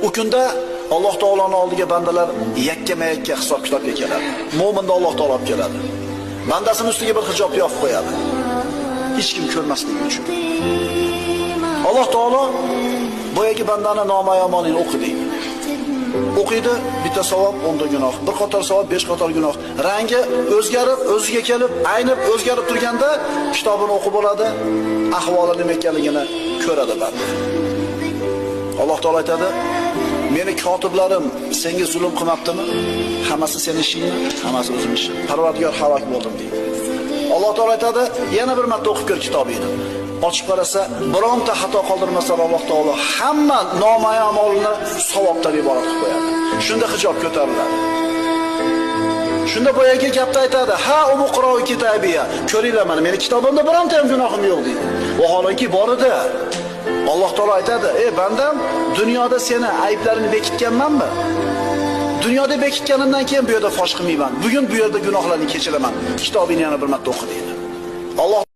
U kunda Alloh taoloning oldiga bandalar yakkama-yakka hisob-kitobga keladi. Mo'minni Alloh taolo olib keladi. Bandasining ustiga bir hijob yopib qo'yadi. Hech kim ko'rmasligi uchun. Alloh taolo boyagi bandani nomayomonini o'qidi. O'qiydi, bitta savob 10 ta gunoh, bir qator savob 5 qator gunoh. Rangi o'zgarib, o'ziga kelib, aynib o'zgarib turganda kitobini o'qib bo'ladi, ahvoli nima ekanligini ko'radi banda. Alloh taolo aytadi: "Meni kotiblarim senga zulm qilmabdimi? Hammasi sening ishingmi? Hammasi o'zim ishim. Parvardigor halok bo'ldim" deydi. Alloh taolo aytadi: "Yana bir marta o'qib ko'r kitobingni." Ochib qarasa, bironta xato qoldirmasa Alloh taolo hamma nomayo amalni savobdan iborat qilib qo'yadi. Shunda hijob ko'tariladi. Shunda boyagi gapni aytadi: "Ha, umuqro'u kitabiya. Ko'ringlar mana, meni kitobimda bironta ham gunohim yo'q" deydi. Vaholanki bor edi. Alloh taolo aytadi: "Ey bandam, dunyoda seni ayblarini bekitganmanmi? Dunyoda bekitganimdan keyin bu yerda fosh qilmayman. Bugun bu yerda gunohlarni kechiraman. Kitobingni yana bir marta o'qi" deydi. Alloh